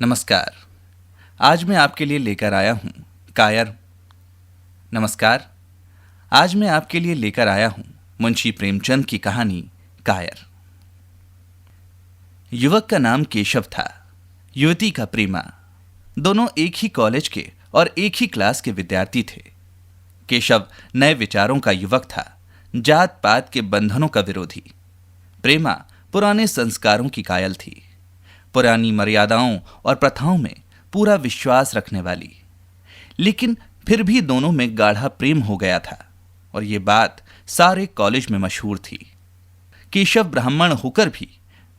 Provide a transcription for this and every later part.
नमस्कार। आज मैं आपके लिए लेकर आया हूं कायर। नमस्कार। आज मैं आपके लिए लेकर आया हूं मुंशी प्रेमचंद की कहानी कायर। युवक का नाम केशव था, युवती का प्रेमा। दोनों एक ही कॉलेज के और एक ही क्लास के विद्यार्थी थे। केशव नए विचारों का युवक था, जात पात के बंधनों का विरोधी। प्रेमा पुराने संस्कारों की कायल थी, पुरानी मर्यादाओं और प्रथाओं में पूरा विश्वास रखने वाली। लेकिन फिर भी दोनों में गाढ़ा प्रेम हो गया था और ये बात सारे कॉलेज में मशहूर थी। केशव ब्राह्मण होकर भी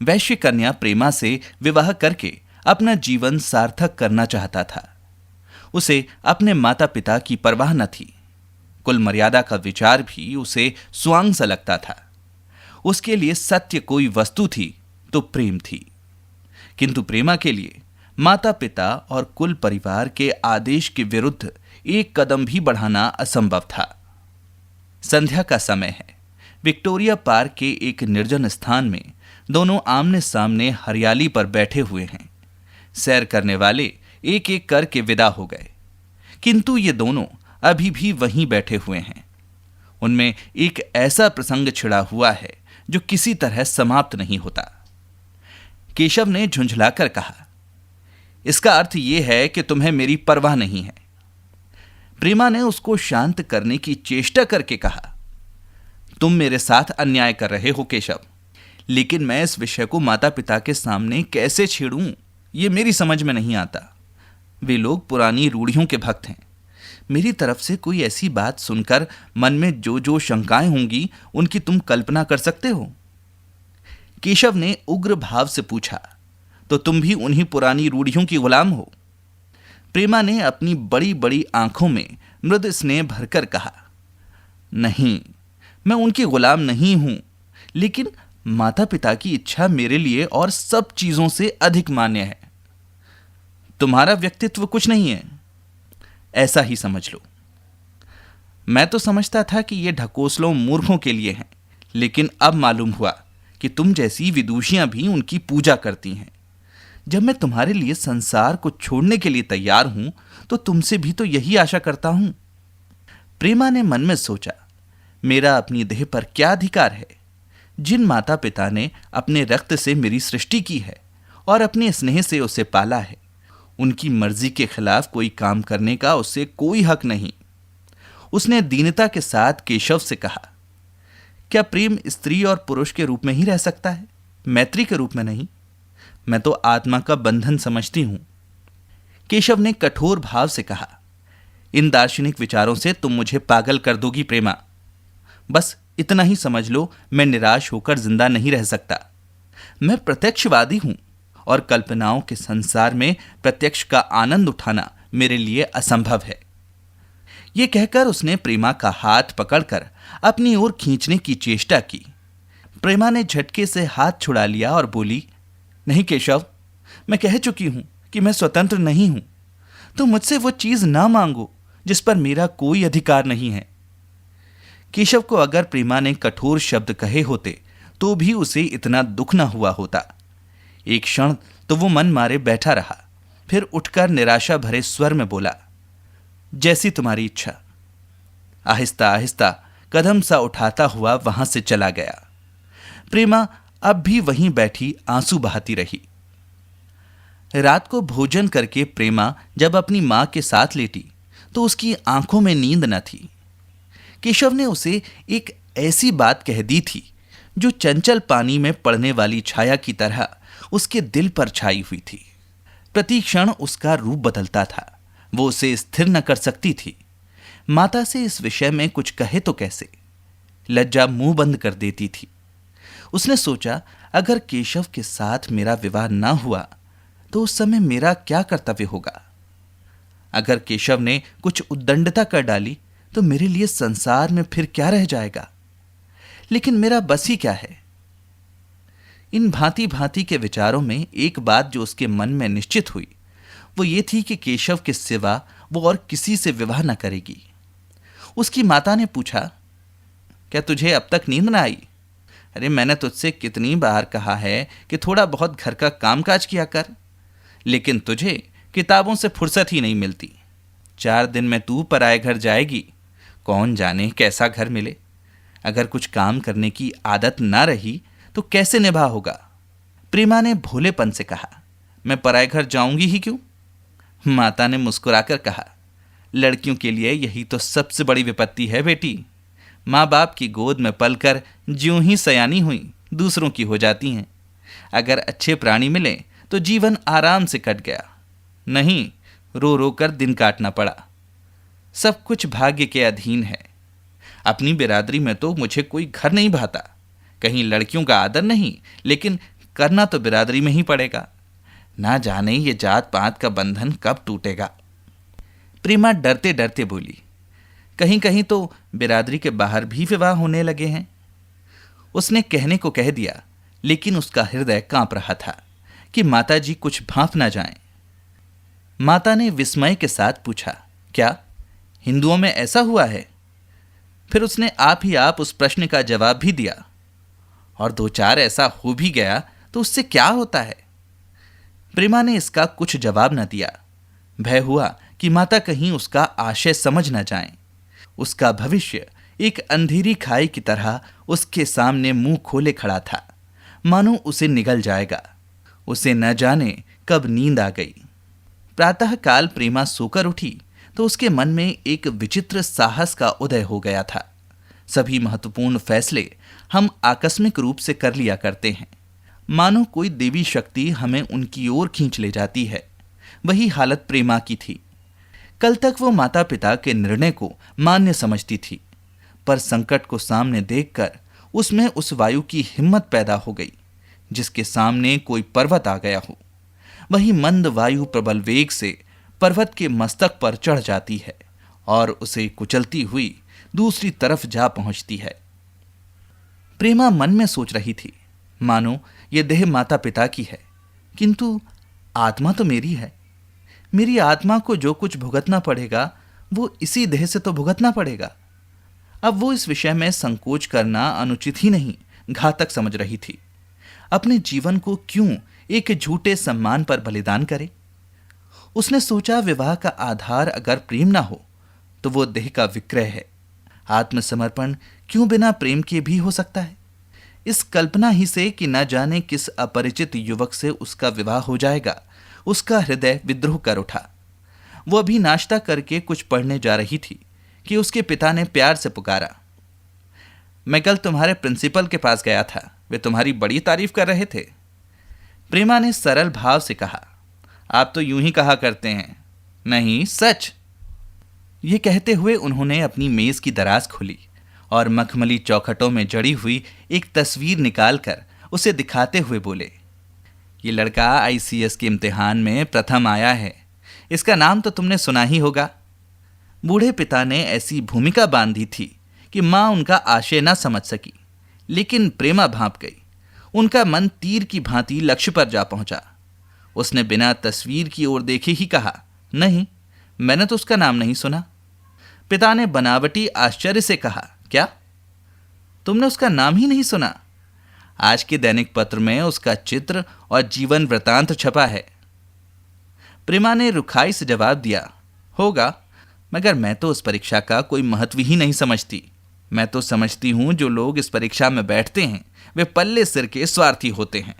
वैश्य कन्या प्रेमा से विवाह करके अपना जीवन सार्थक करना चाहता था। उसे अपने माता पिता की परवाह न थी। कुल मर्यादा का विचार भी उसे स्वांग सा लगता था। उसके लिए सत्य कोई वस्तु थी तो प्रेम थी, किंतु प्रेमा के लिए माता पिता और कुल परिवार के आदेश के विरुद्ध एक कदम भी बढ़ाना असंभव था। संध्या का समय है। विक्टोरिया पार्क के एक निर्जन स्थान में दोनों आमने सामने हरियाली पर बैठे हुए हैं। सैर करने वाले एक एक करके विदा हो गए, किंतु ये दोनों अभी भी वहीं बैठे हुए हैं। उनमें एक ऐसा प्रसंग छिड़ा हुआ है जो किसी तरह समाप्त नहीं होता। केशव ने झुंझलाकर कहा, इसका अर्थ यह है कि तुम्हें मेरी परवाह नहीं है। प्रेमा ने उसको शांत करने की चेष्टा करके कहा, तुम मेरे साथ अन्याय कर रहे हो केशव, लेकिन मैं इस विषय को माता पिता के सामने कैसे छेड़ूं, यह मेरी समझ में नहीं आता। वे लोग पुरानी रूढ़ियों के भक्त हैं। मेरी तरफ से कोई ऐसी बात सुनकर मन में जो जो शंकाएं होंगी उनकी तुम कल्पना कर सकते हो। केशव ने उग्र भाव से पूछा, तो तुम भी उन्हीं पुरानी रूढ़ियों की गुलाम हो? प्रेमा ने अपनी बड़ी बड़ी आंखों में मृद स्नेह भरकर कहा, नहीं, मैं उनकी गुलाम नहीं हूं, लेकिन माता पिता की इच्छा मेरे लिए और सब चीजों से अधिक मान्य है। तुम्हारा व्यक्तित्व कुछ नहीं है, ऐसा ही समझ लो। मैं तो समझता था कि ये ढकोसलों मूर्खों के लिए हैं, लेकिन अब मालूम हुआ कि तुम जैसी विदुषियां भी उनकी पूजा करती हैं। जब मैं तुम्हारे लिए संसार को छोड़ने के लिए तैयार हूं तो तुमसे भी तो यही आशा करता हूं। प्रेमा ने मन में सोचा, मेरा अपनी देह पर क्या अधिकार है? जिन माता पिता ने अपने रक्त से मेरी सृष्टि की है और अपने स्नेह से उसे पाला है, उनकी मर्जी के खिलाफ कोई काम करने का उससे कोई हक नहीं। उसने दीनता के साथ केशव से कहा, क्या प्रेम स्त्री और पुरुष के रूप में ही रह सकता है, मैत्री के रूप में नहीं? मैं तो आत्मा का बंधन समझती हूं। केशव ने कठोर भाव से कहा, इन दार्शनिक विचारों से तुम मुझे पागल कर दोगी प्रेमा। बस इतना ही समझ लो, मैं निराश होकर जिंदा नहीं रह सकता। मैं प्रत्यक्षवादी हूं और कल्पनाओं के संसार में प्रत्यक्ष का आनंद उठाना मेरे लिए असंभव है। यह कहकर उसने प्रेमा का हाथ पकड़कर अपनी ओर खींचने की चेष्टा की। प्रेमा ने झटके से हाथ छुड़ा लिया और बोली, नहीं केशव, मैं कह चुकी हूं कि मैं स्वतंत्र नहीं हूं। तो मुझसे वो चीज ना मांगो जिस पर मेरा कोई अधिकार नहीं है। केशव को अगर प्रेमा ने कठोर शब्द कहे होते तो भी उसे इतना दुख न हुआ होता। एक क्षण तो वो मन मारे बैठा रहा, फिर उठकर निराशा भरे स्वर में बोला, जैसी तुम्हारी इच्छा। आहिस्ता आहिस्ता कदम सा उठाता हुआ वहां से चला गया। प्रेमा अब भी वहीं बैठी आंसू बहाती रही। रात को भोजन करके प्रेमा जब अपनी मां के साथ लेटी तो उसकी आंखों में नींद न थी। केशव ने उसे एक ऐसी बात कह दी थी जो चंचल पानी में पड़ने वाली छाया की तरह उसके दिल पर छाई हुई थी। प्रति क्षण उसका रूप बदलता था। वो उसे स्थिर न कर सकती थी। माता से इस विषय में कुछ कहे तो कैसे? लज्जा मुंह बंद कर देती थी। उसने सोचा, अगर केशव के साथ मेरा विवाह न हुआ तो उस समय मेरा क्या कर्तव्य होगा? अगर केशव ने कुछ उद्दंडता कर डाली तो मेरे लिए संसार में फिर क्या रह जाएगा? लेकिन मेरा बस ही क्या है? इन भांति भांति के विचारों में एक बात जो उसके मन में निश्चित हुई वो ये थी कि केशव के सिवा वो और किसी से विवाह न करेगी। उसकी माता ने पूछा, क्या तुझे अब तक नींद न आई? अरे मैंने तुझसे कितनी बार कहा है कि थोड़ा बहुत घर का कामकाज किया कर। लेकिन तुझे किताबों से फुर्सत ही नहीं मिलती। 4 दिन में तू पराए घर जाएगी, कौन जाने कैसा घर मिले। अगर कुछ काम करने की आदत ना रही तो कैसे निभा होगा। प्रेमा ने भोलेपन से कहा, मैं पराए घर जाऊंगी ही क्यों। माता ने मुस्कुराकर कहा, लड़कियों के लिए यही तो सबसे बड़ी विपत्ति है बेटी। माँ बाप की गोद में पलकर ज्यों ही सयानी हुई दूसरों की हो जाती हैं। अगर अच्छे प्राणी मिले तो जीवन आराम से कट गया, नहीं रो रो कर दिन काटना पड़ा। सब कुछ भाग्य के अधीन है। अपनी बिरादरी में तो मुझे कोई घर नहीं भाता। कहीं लड़कियों का आदर नहीं, लेकिन करना तो बिरादरी में ही पड़ेगा। ना जाने ये जात पात का बंधन कब टूटेगा। प्रेमा डरते डरते बोली, कहीं कहीं तो बिरादरी के बाहर भी विवाह होने लगे हैं। उसने कहने को कह दिया, लेकिन उसका हृदय कांप रहा था कि माताजी कुछ भांप ना जाएं। माता ने विस्मय के साथ पूछा, क्या हिंदुओं में ऐसा हुआ है? फिर उसने आप ही आप उस प्रश्न का जवाब भी दिया, और 2-4 ऐसा हो भी गया तो उससे क्या होता है। प्रेमा ने इसका कुछ जवाब न दिया। भय हुआ कि माता कहीं उसका आशय समझ न जाएं। उसका भविष्य एक अंधेरी खाई की तरह उसके सामने मुंह खोले खड़ा था, मानो उसे निगल जाएगा। उसे न जाने कब नींद आ गई। प्रातःकाल प्रेमा सोकर उठी तो उसके मन में एक विचित्र साहस का उदय हो गया था। सभी महत्वपूर्ण फैसले हम आकस्मिक रूप से कर लिया करते हैं, मानो कोई देवी शक्ति हमें उनकी ओर खींच ले जाती है। वही हालत प्रेमा की थी। कल तक वो माता पिता के निर्णय को मान्य समझती थी, पर संकट को सामने देखकर उसमें उस वायु की हिम्मत पैदा हो गई जिसके सामने कोई पर्वत आ गया हो। वही मंद वायु प्रबल वेग से पर्वत के मस्तक पर चढ़ जाती है और उसे कुचलती हुई दूसरी तरफ जा पहुंचती है। प्रेमा मन में सोच रही थी, मानो ये देह माता पिता की है, किंतु आत्मा तो मेरी है। मेरी आत्मा को जो कुछ भुगतना पड़ेगा वो इसी देह से तो भुगतना पड़ेगा। अब वो इस विषय में संकोच करना अनुचित ही नहीं, घातक समझ रही थी। अपने जीवन को क्यों एक झूठे सम्मान पर बलिदान करे। उसने सोचा, विवाह का आधार अगर प्रेम ना हो तो वो देह का विक्रय है। आत्मसमर्पण क्यों बिना प्रेम के भी हो सकता है। इस कल्पना ही से कि न जाने किस अपरिचित युवक से उसका विवाह हो जाएगा, उसका हृदय विद्रोह कर उठा। वो अभी नाश्ता करके कुछ पढ़ने जा रही थी कि उसके पिता ने प्यार से पुकारा, मैं कल तुम्हारे प्रिंसिपल के पास गया था, वे तुम्हारी बड़ी तारीफ कर रहे थे। प्रेमा ने सरल भाव से कहा, आप तो यूं ही कहा करते हैं। नहीं, सच। ये कहते हुए उन्होंने अपनी मेज की दराज खोली और मखमली चौखटों में जड़ी हुई एक तस्वीर निकालकर उसे दिखाते हुए बोले, ये लड़का ICS के इम्तिहान में प्रथम आया है। इसका नाम तो तुमने सुना ही होगा। बूढ़े पिता ने ऐसी भूमिका बांधी थी कि माँ उनका आशय न समझ सकी, लेकिन प्रेमा भांप गई। उनका मन तीर की भांति लक्ष्य पर जा पहुंचा। उसने बिना तस्वीर की ओर देखे ही कहा, नहीं, मैंने तो उसका नाम नहीं सुना। पिता ने बनावटी आश्चर्य से कहा, क्या तुमने उसका नाम ही नहीं सुना? आज के दैनिक पत्र में उसका चित्र और जीवन वृतांत छपा है। प्रेमा ने रुखाई से जवाब दिया, होगा, मगर मैं तो उस परीक्षा का कोई महत्व ही नहीं समझती। मैं तो समझती हूं जो लोग इस परीक्षा में बैठते हैं वे पल्ले सिर के स्वार्थी होते हैं।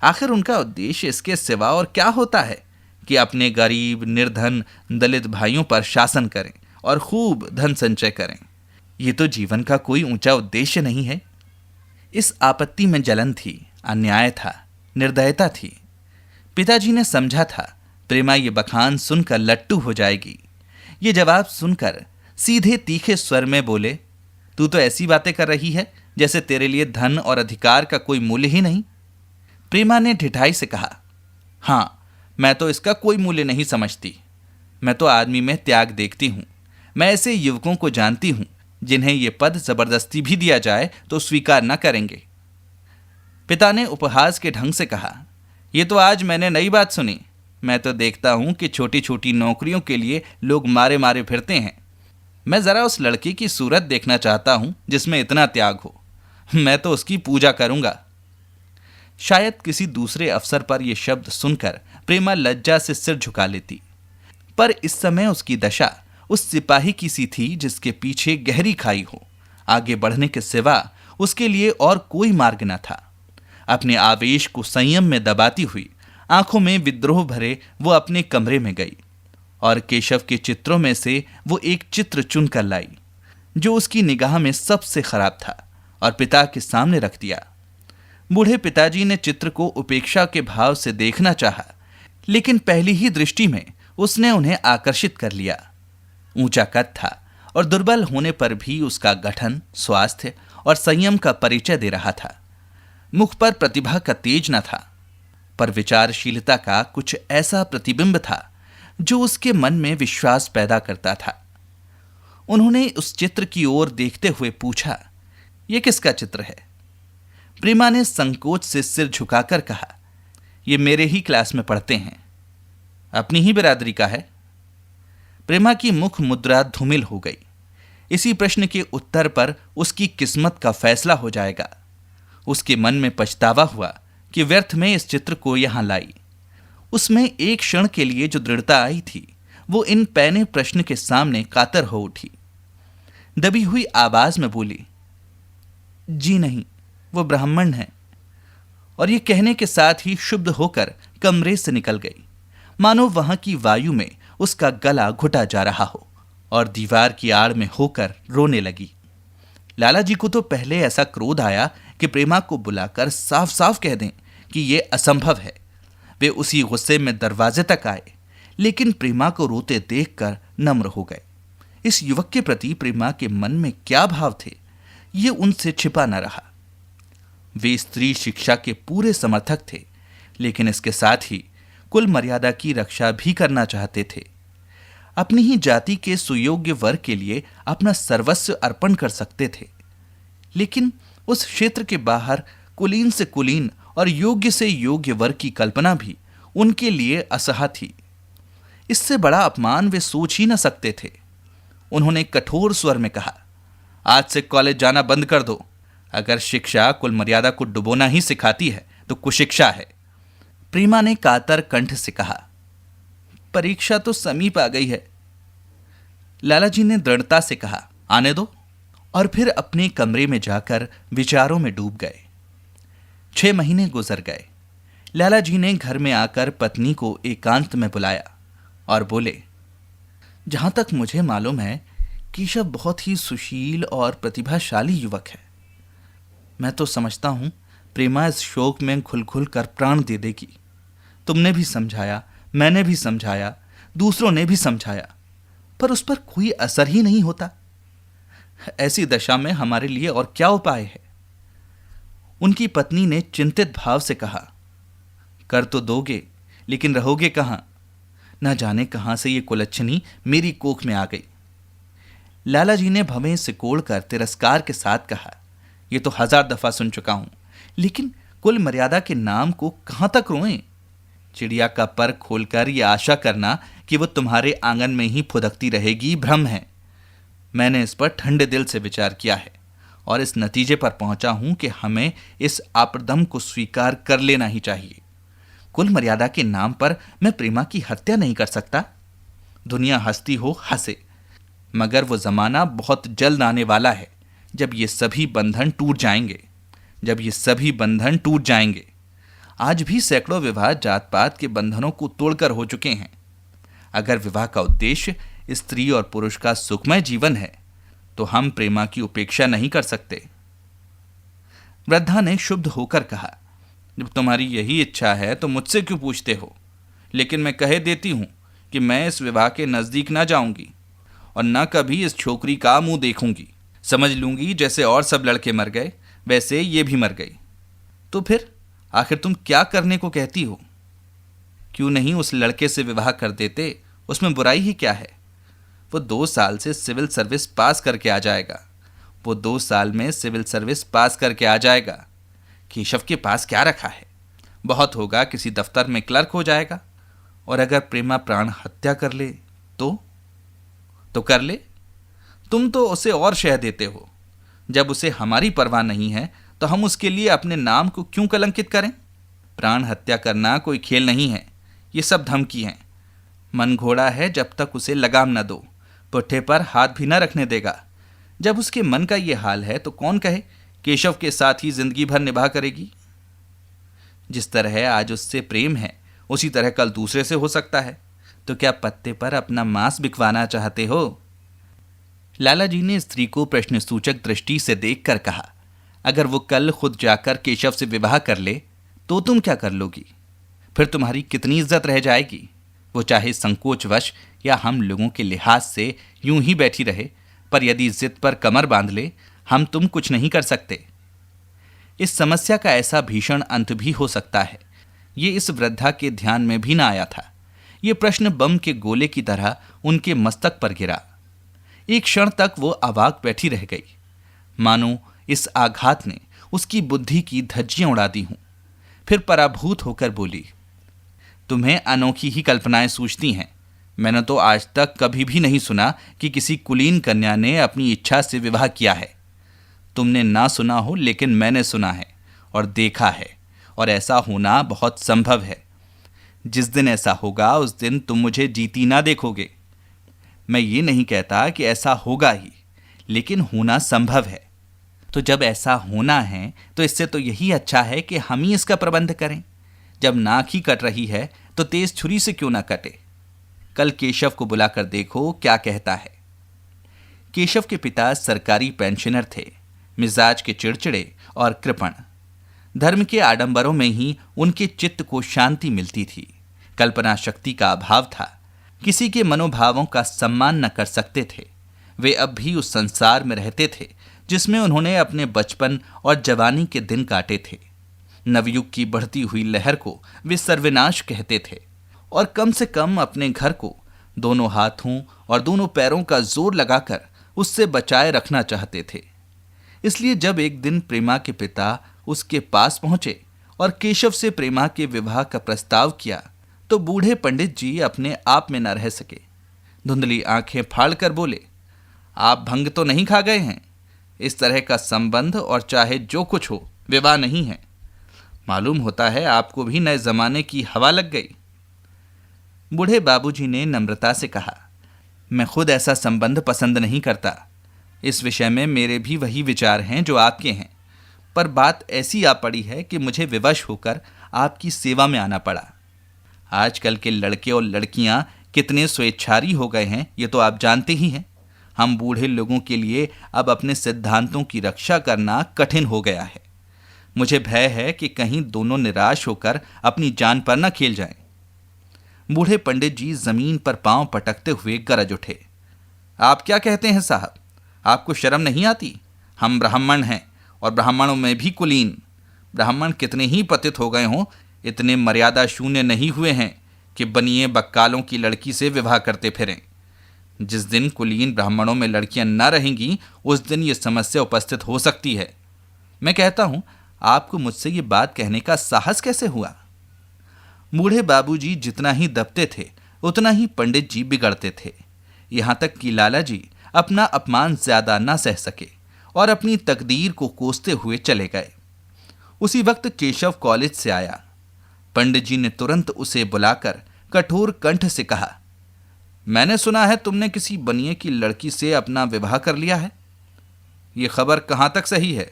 आखिर उनका उद्देश्य इसके सिवा और क्या होता है कि अपने गरीब, निर्धन, दलित भाइयों पर शासन करें और खूब धन संचय करें। ये तो जीवन का कोई ऊंचा उद्देश्य नहीं है। इस आपत्ति में जलन थी, अन्याय था, निर्दयता थी। पिताजी ने समझा था प्रेमा ये बखान सुनकर लट्टू हो जाएगी। ये जवाब सुनकर सीधे तीखे स्वर में बोले, तू तो ऐसी बातें कर रही है जैसे तेरे लिए धन और अधिकार का कोई मूल्य ही नहीं। प्रेमा ने ढिठाई से कहा, हाँ, मैं तो इसका कोई मूल्य नहीं समझती। मैं तो आदमी में त्याग देखती हूँ। मैं ऐसे युवकों को जानती हूँ जिन्हें ये पद जबरदस्ती भी दिया जाए तो स्वीकार न करेंगे। पिता ने उपहास के ढंग से कहा, ये तो आज मैंने नई बात सुनी। मैं तो देखता हूँ कि छोटी छोटी नौकरियों के लिए लोग मारे मारे फिरते हैं। मैं ज़रा उस लड़की की सूरत देखना चाहता हूँ जिसमें इतना त्याग हो। मैं तो उसकी पूजा करूँगा। शायद किसी दूसरे अवसर पर यह शब्द सुनकर प्रेमा लज्जा से सिर झुका लेती। पर इस समय उसकी दशा उस सिपाही की सी थी जिसके पीछे गहरी खाई हो। आगे बढ़ने के सिवा उसके लिए और कोई मार्ग न था। अपने आवेश को संयम में दबाती हुई आंखों में विद्रोह भरे वो अपने कमरे में गई और केशव के चित्रों में से वो एक चित्र चुनकर लाई जो उसकी निगाह में सबसे खराब था और पिता के सामने रख दिया। बूढ़े पिताजी ने चित्र को उपेक्षा के भाव से देखना चाहा, लेकिन पहली ही दृष्टि में उसने उन्हें आकर्षित कर लिया। ऊंचा कद था और दुर्बल होने पर भी उसका गठन, स्वास्थ्य और संयम का परिचय दे रहा था। मुख पर प्रतिभा का तेज न था, पर विचारशीलता का कुछ ऐसा प्रतिबिंब था जो उसके मन में विश्वास पैदा करता था। उन्होंने उस चित्र की ओर देखते हुए पूछा, यह किसका चित्र है? प्रेमा ने संकोच से सिर झुकाकर कहा, यह मेरे ही क्लास में पढ़ते हैं। अपनी ही बिरादरी का है? प्रेमा की मुख मुद्रा धूमिल हो गई। इसी प्रश्न के उत्तर पर उसकी किस्मत का फैसला हो जाएगा। उसके मन में पछतावा हुआ कि व्यर्थ में इस चित्र को यहां लाई। उसमें एक क्षण के लिए जो दृढ़ता आई थी वो इन पैने प्रश्न के सामने कातर हो उठी। दबी हुई आवाज में बोली, जी नहीं, वो ब्राह्मण है। और ये कहने के साथ ही शुद्ध होकर कमरे से निकल गई, मानो वहां की वायु में उसका गला घुटा जा रहा हो, और दीवार की आड़ में होकर रोने लगी। लाला जी को तो पहले ऐसा क्रोध आया कि प्रेमा को बुलाकर साफ साफ कह दें कि यह असंभव है। वे उसी गुस्से में दरवाजे तक आए, लेकिन प्रेमा को रोते देखकर नम्र हो गए। इस युवक के प्रति प्रेमा के मन में क्या भाव थे, ये उनसे छिपा न रहा। वे स्त्री शिक्षा के पूरे समर्थक थे, लेकिन इसके साथ ही कुल मर्यादा की रक्षा भी करना चाहते थे। अपनी ही जाति के सुयोग्य वर्ग के लिए अपना सर्वस्व अर्पण कर सकते थे, लेकिन उस क्षेत्र के बाहर कुलीन से कुलीन और योग्य से योग्य वर्ग की कल्पना भी उनके लिए असह्य थी। इससे बड़ा अपमान वे सोच ही न सकते थे। उन्होंने कठोर स्वर में कहा, आज से कॉलेज जाना बंद कर दो। अगर शिक्षा कुल मर्यादा को डुबोना ही सिखाती है तो कुशिक्षा है। प्रेमा ने कातर कंठ से कहा, परीक्षा तो समीप आ गई है। लालाजी ने दृढ़ता से कहा, आने दो, और फिर अपने कमरे में जाकर विचारों में डूब गए। 6 महीने गुजर गए। लालाजी ने घर में आकर पत्नी को एकांत में बुलाया और बोले, जहां तक मुझे मालूम है केशव बहुत ही सुशील और प्रतिभाशाली युवक है। मैं तो समझता हूं प्रेमा इस शोक में घुल घुल कर प्राण दे देगी। तुमने भी समझाया, मैंने भी समझाया, दूसरों ने भी समझाया, पर उस पर कोई असर ही नहीं होता। ऐसी दशा में हमारे लिए और क्या उपाय है? उनकी पत्नी ने चिंतित भाव से कहा, कर तो दोगे, लेकिन रहोगे कहां? न जाने कहां से ये कुलच्छनी मेरी कोख में आ गई। लालाजी ने भवें सिकोड़ कर तिरस्कार के साथ कहा, ये तो 1000 दफा सुन चुका हूं, लेकिन कुल मर्यादा के नाम को कहां तक रोएं? चिड़िया का पर खोलकर यह आशा करना कि वो तुम्हारे आंगन में ही फुदकती रहेगी भ्रम है। मैंने इस पर ठंडे दिल से विचार किया है और इस नतीजे पर पहुंचा हूं कि हमें इस आपदम को स्वीकार कर लेना ही चाहिए। कुल मर्यादा के नाम पर मैं प्रेमा की हत्या नहीं कर सकता। दुनिया हंसती हो हंसे, मगर वो जमाना बहुत जल्द आने वाला है जब ये सभी बंधन टूट जाएंगे। आज भी सैकड़ों विवाह जात पात के बंधनों को तोड़कर हो चुके हैं। अगर विवाह का उद्देश्य स्त्री और पुरुष का सुखमय जीवन है तो हम प्रेमा की उपेक्षा नहीं कर सकते। वृद्धा ने शुद्ध होकर कहा, जब तुम्हारी यही इच्छा है तो मुझसे क्यों पूछते हो? लेकिन मैं कह देती हूं कि मैं इस विवाह के नजदीक ना जाऊंगी और न कभी इस छोकरी का मुंह देखूंगी। समझ लूंगी जैसे और सब लड़के मर गए वैसे ये भी मर गई। तो फिर आखिर तुम क्या करने को कहती हो? क्यों नहीं उस लड़के से विवाह कर देते? उसमें बुराई ही क्या है? वो 2 साल से सिविल सर्विस पास करके आ जाएगा। केशव के पास क्या रखा है? बहुत होगा किसी दफ्तर में क्लर्क हो जाएगा। और अगर प्रेमा प्राण हत्या कर ले तो कर ले। तुम तो उसे और शह देते हो। जब उसे हमारी परवाह नहीं है तो हम उसके लिए अपने नाम को क्यों कलंकित करें? प्राण हत्या करना कोई खेल नहीं है। ये सब धमकी हैं। मन घोड़ा है, जब तक उसे लगाम न दो पुट्ठे पर हाथ भी न रखने देगा। जब उसके मन का ये हाल है तो कौन कहे केशव के साथ ही जिंदगी भर निभा करेगी। जिस तरह आज उससे प्रेम है उसी तरह कल दूसरे से हो सकता है। तो क्या पत्ते पर अपना मांस बिकवाना चाहते हो? लाला जी ने स्त्री को प्रश्नसूचक दृष्टि से देखकर कहा, अगर वो कल खुद जाकर केशव से विवाह कर ले तो तुम क्या कर लोगी? फिर तुम्हारी कितनी इज्जत रह जाएगी? वो चाहे संकोचवश या हम लोगों के लिहाज से यूं ही बैठी रहे, पर यदि जिद पर कमर बांध ले, हम तुम कुछ नहीं कर सकते। इस समस्या का ऐसा भीषण अंत भी हो सकता है, ये इस वृद्धा के ध्यान में भी ना आया था। ये प्रश्न बम के गोले की तरह उनके मस्तक पर गिरा। एक क्षण तक वो अवाक बैठी रह गई, मानो इस आघात ने उसकी बुद्धि की धज्जियां उड़ा दी हूं। फिर पराभूत होकर बोली, तुम्हें अनोखी ही कल्पनाएं सूझती हैं। मैंने तो आज तक कभी भी नहीं सुना कि किसी कुलीन कन्या ने अपनी इच्छा से विवाह किया है। तुमने ना सुना हो, लेकिन मैंने सुना है और देखा है, और ऐसा होना बहुत संभव है। जिस दिन ऐसा होगा उस दिन तुम मुझे जीती ना देखोगे। मैं ये नहीं कहता कि ऐसा होगा ही, लेकिन होना संभव है। तो जब ऐसा होना है तो इससे तो यही अच्छा है कि हम ही इसका प्रबंध करें। जब नाक ही कट रही है तो तेज छुरी से क्यों ना कटे। कल केशव को बुलाकर देखो क्या कहता है। केशव के पिता सरकारी पेंशनर थे, मिजाज के चिड़चिड़े और कृपण। धर्म के आडंबरों में ही उनके चित्त को शांति मिलती थी। कल्पना शक्ति का अभाव था, किसी के मनोभावों का सम्मान न कर सकते थे। वे अब भी उस संसार में रहते थे जिसमें उन्होंने अपने बचपन और जवानी के दिन काटे थे। नवयुग की बढ़ती हुई लहर को वे सर्वनाश कहते थे, और कम से कम अपने घर को दोनों हाथों और दोनों पैरों का जोर लगाकर उससे बचाए रखना चाहते थे। इसलिए जब एक दिन प्रेमा के पिता उसके पास पहुंचे और केशव से प्रेमा के विवाह का प्रस्ताव किया तो बूढ़े पंडित जी अपने आप में न रह सके। धुंधली आंखें फाड़कर बोले, आप भंग तो नहीं खा गए हैं? इस तरह का संबंध और चाहे जो कुछ हो विवाह नहीं है। मालूम होता है आपको भी नए जमाने की हवा लग गई। बूढ़े बाबूजी ने नम्रता से कहा, मैं खुद ऐसा संबंध पसंद नहीं करता। इस विषय में मेरे भी वही विचार हैं जो आपके हैं, पर बात ऐसी आ पड़ी है कि मुझे विवश होकर आपकी सेवा में आना पड़ा। आजकल के लड़के और लड़कियां कितने स्वेच्छारी हो गए हैं ये तो आप जानते ही हैं। हम बूढ़े लोगों के लिए अब अपने सिद्धांतों की रक्षा करना कठिन हो गया है। मुझे भय है कि कहीं दोनों निराश होकर अपनी जान पर न खेल जाएं। बूढ़े पंडित जी जमीन पर पांव पटकते हुए गरज उठे, आप क्या कहते हैं साहब? आपको शर्म नहीं आती? हम ब्राह्मण हैं और ब्राह्मणों में भी कुलीन। ब्राह्मण कितने ही पतित हो गए हों, इतने मर्यादा शून्य नहीं हुए हैं कि बनिए बक्कालों की लड़की से विवाह करते फिरें। जिस दिन कुलीन ब्राह्मणों में लड़कियां न रहेंगी उस दिन ये समस्या उपस्थित हो सकती है। मैं कहता हूं, आपको मुझसे ये बात कहने का साहस कैसे हुआ? बूढ़े बाबूजी जितना ही दबते थे उतना ही पंडित जी बिगड़ते थे। यहां तक कि लाला जी अपना अपमान ज्यादा न सह सके और अपनी तकदीर को कोसते हुए चले गए। उसी वक्त केशव कॉलेज से आया। पंडित जी ने तुरंत उसे बुलाकर कठोर कंठ से कहा, मैंने सुना है तुमने किसी बनिए की लड़की से अपना विवाह कर लिया है। यह खबर कहां तक सही है?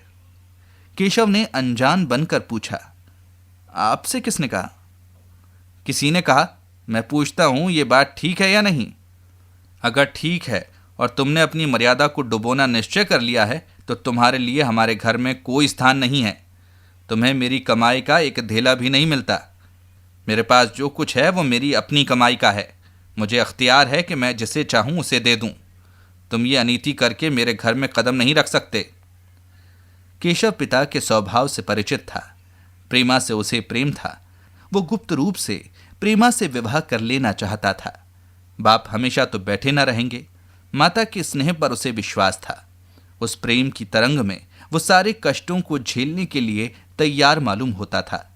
केशव ने अनजान बनकर पूछा। आपसे किसने कहा? किसी ने कहा। मैं पूछता हूं, यह बात ठीक है या नहीं? अगर ठीक है और तुमने अपनी मर्यादा को डुबोना निश्चय कर लिया है तो तुम्हारे लिए हमारे घर में कोई स्थान नहीं है। तुम्हें मेरी कमाई का एक धेला भी नहीं मिलता। मेरे पास जो कुछ है वो मेरी अपनी कमाई का है। मुझे अख्तियार है कि मैं जिसे चाहूं उसे दे दूं। तुम ये अनीति करके मेरे घर में कदम नहीं रख सकते। केशव पिता के स्वभाव से परिचित था। प्रेमा से उसे प्रेम था। वो गुप्त रूप से प्रेमा से विवाह कर लेना चाहता था। बाप हमेशा तो बैठे न रहेंगे। माता के स्नेह पर उसे विश्वास था। उस प्रेम की तरंग में वो सारे कष्टों को झेलने के लिए तैयार मालूम होता था।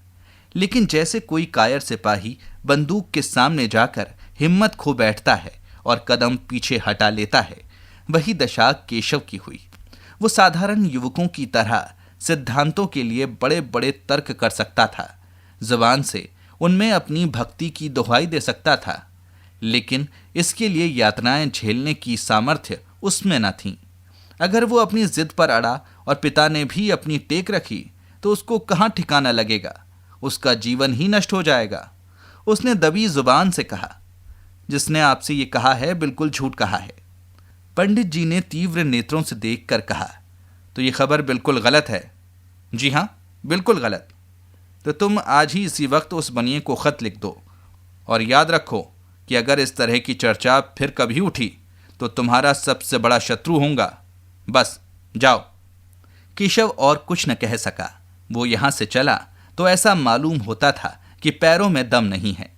लेकिन जैसे कोई कायर सिपाही बंदूक के सामने जाकर हिम्मत खो बैठता है और कदम पीछे हटा लेता है, वही दशा केशव की हुई। वो साधारण युवकों की तरह सिद्धांतों के लिए बड़े बड़े तर्क कर सकता था। जुबान से उनमें अपनी भक्ति की दुहाई दे सकता था, लेकिन इसके लिए यातनाएं झेलने की सामर्थ्य उसमें न थी। अगर वो अपनी जिद पर अड़ा और पिता ने भी अपनी टेक रखी तो उसको कहाँ ठिकाना लगेगा, उसका जीवन ही नष्ट हो जाएगा। उसने दबी जुबान से कहा, जिसने आपसे ये कहा है बिल्कुल झूठ कहा है। पंडित जी ने तीव्र नेत्रों से देखकर कहा, तो ये खबर बिल्कुल गलत है। जी हाँ, बिल्कुल गलत। तो तुम आज ही इसी वक्त उस बनिए को खत लिख दो और याद रखो कि अगर इस तरह की चर्चा फिर कभी उठी तो तुम्हारा सबसे बड़ा शत्रु होऊंगा। बस जाओ। केशव और कुछ न कह सका। वो यहां से चला तो ऐसा मालूम होता था कि पैरों में दम नहीं है।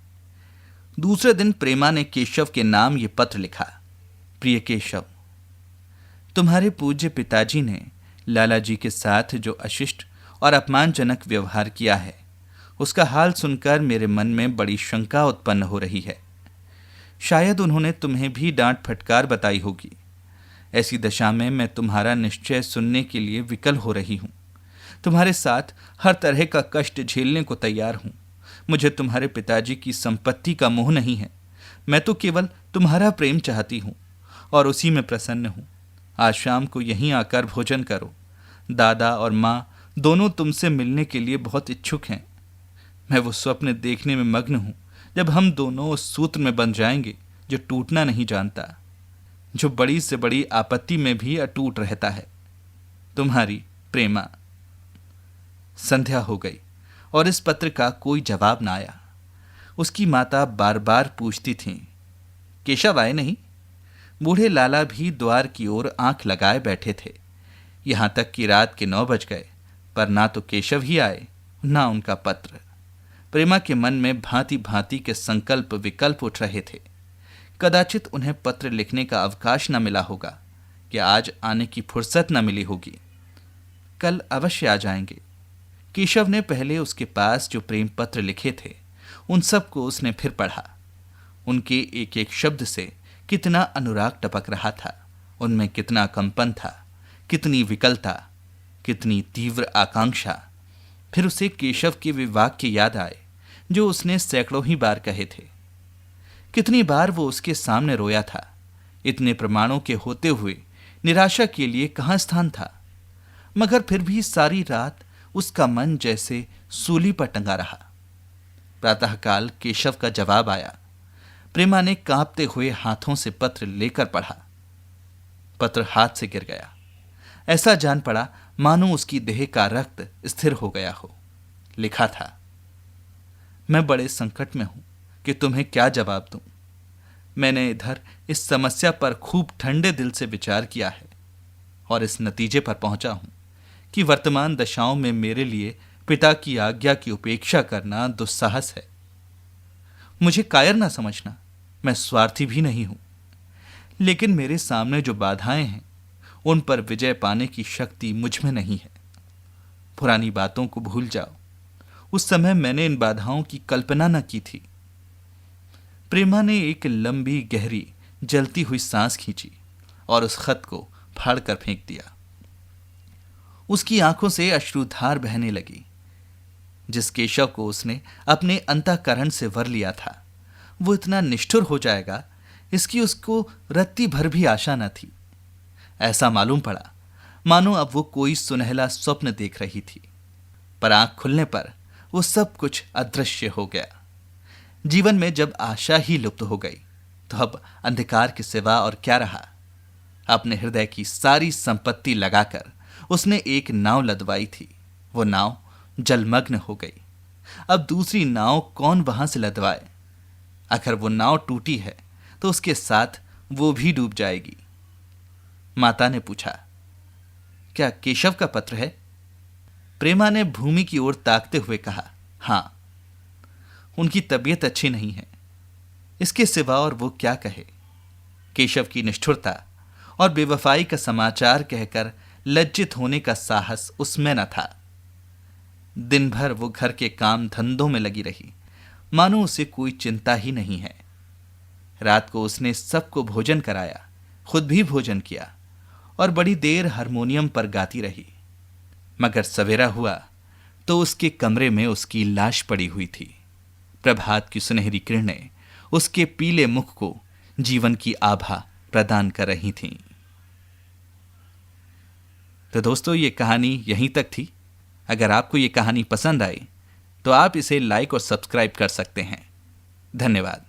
दूसरे दिन प्रेमा ने केशव के नाम ये पत्र लिखा। प्रिय केशव, तुम्हारे पूज्य पिताजी ने लाला जी के साथ जो अशिष्ट और अपमानजनक व्यवहार किया है, उसका हाल सुनकर मेरे मन में बड़ी शंका उत्पन्न हो रही है। शायद उन्होंने तुम्हें भी डांट फटकार बताई होगी। ऐसी दशा में मैं तुम्हारा निश्चय सुनने के लिए विकल हो रही हूं। तुम्हारे साथ हर तरह का कष्ट झेलने को तैयार हूं। मुझे तुम्हारे पिताजी की संपत्ति का मोह नहीं है। मैं तो केवल तुम्हारा प्रेम चाहती हूं और उसी में प्रसन्न हूं। आज शाम को यहीं आकर भोजन करो। दादा और माँ दोनों तुमसे मिलने के लिए बहुत इच्छुक हैं। मैं वो स्वप्न देखने में मग्न हूं जब हम दोनों उस सूत्र में बंध जाएंगे जो टूटना नहीं जानता, जो बड़ी से बड़ी आपत्ति में भी अटूट रहता है। तुम्हारी प्रेमा। संध्या हो गई और इस पत्र का कोई जवाब ना आया। उसकी माता बार बार पूछती थीं, केशव आए नहीं? बूढ़े लाला भी द्वार की ओर आंख लगाए बैठे थे। यहां तक कि रात के 9 बज गए, पर ना तो केशव ही आए, ना उनका पत्र। प्रेमा के मन में भांति भांति के संकल्प विकल्प उठ रहे थे। कदाचित उन्हें पत्र लिखने का अवकाश न मिला होगा, कि आज आने की फुर्सत न मिली होगी। कल अवश्य आ जाएंगे। केशव ने पहले उसके पास जो प्रेम पत्र लिखे थे उन सब को उसने फिर पढ़ा। उनके एक एक शब्द से कितना अनुराग टपक रहा था, उनमें कितना कंपन था, कितनी विकलता, कितनी तीव्र आकांक्षा। फिर उसे केशव के वे वाक्य याद आए जो उसने सैकड़ों ही बार कहे थे। कितनी बार वो उसके सामने रोया था। इतने प्रमाणों के होते हुए निराशा के लिए कहाँ स्थान था। मगर फिर भी सारी रात उसका मन जैसे सूली पर टंगा रहा। प्रातःकाल केशव का जवाब आया। प्रेमा ने कांपते हुए हाथों से पत्र लेकर पढ़ा। पत्र हाथ से गिर गया। ऐसा जान पड़ा मानो उसकी देह का रक्त स्थिर हो गया हो। लिखा था, मैं बड़े संकट में हूं कि तुम्हें क्या जवाब दूं। मैंने इधर इस समस्या पर खूब ठंडे दिल से विचार किया है और इस नतीजे पर पहुंचा हूं कि वर्तमान दशाओं में मेरे लिए पिता की आज्ञा की उपेक्षा करना दुस्साहस है। मुझे कायर ना समझना, मैं स्वार्थी भी नहीं हूं, लेकिन मेरे सामने जो बाधाएं हैं उन पर विजय पाने की शक्ति मुझ में नहीं है। पुरानी बातों को भूल जाओ। उस समय मैंने इन बाधाओं की कल्पना न की थी। प्रेमा ने एक लंबी गहरी जलती हुई सांस खींची और उस खत को फाड़ कर फेंक दिया। उसकी आंखों से अश्रुधार बहने लगी। जिस केशव को उसने अपने अंतःकरण से वर लिया था, वो इतना निष्ठुर हो जाएगा, इसकी उसको रत्ती भर भी आशा न थी। ऐसा मालूम पड़ा मानो अब वो कोई सुनहला स्वप्न देख रही थी, पर आंख खुलने पर वो सब कुछ अदृश्य हो गया। जीवन में जब आशा ही लुप्त हो गई तो अब अंधकार के सिवा और क्या रहा। अपने हृदय की सारी संपत्ति लगाकर उसने एक नाव लदवाई थी। वो नाव जलमग्न हो गई। अब दूसरी नाव कौन वहां से लदवाए। अगर वो नाव टूटी है तो उसके साथ वो भी डूब जाएगी। माता ने पूछा, क्या केशव का पत्र है? प्रेमा ने भूमि की ओर ताकते हुए कहा, हां। उनकी तबीयत अच्छी नहीं है, इसके सिवा और वो क्या कहे। केशव की निष्ठुरता और बेवफाई का समाचार कहकर लज्जित होने का साहस उसमें न था। दिन भर वो घर के काम धंधों में लगी रही, मानो उसे कोई चिंता ही नहीं है। रात को उसने सबको भोजन कराया, खुद भी भोजन किया और बड़ी देर हारमोनियम पर गाती रही। मगर सवेरा हुआ तो उसके कमरे में उसकी लाश पड़ी हुई थी। प्रभात की सुनहरी किरणें उसके पीले मुख को जीवन की आभा प्रदान कर रही थीं। तो दोस्तों, ये कहानी यहीं तक थी। अगर आपको ये कहानी पसंद आई तो आप इसे लाइक और सब्सक्राइब कर सकते हैं। धन्यवाद।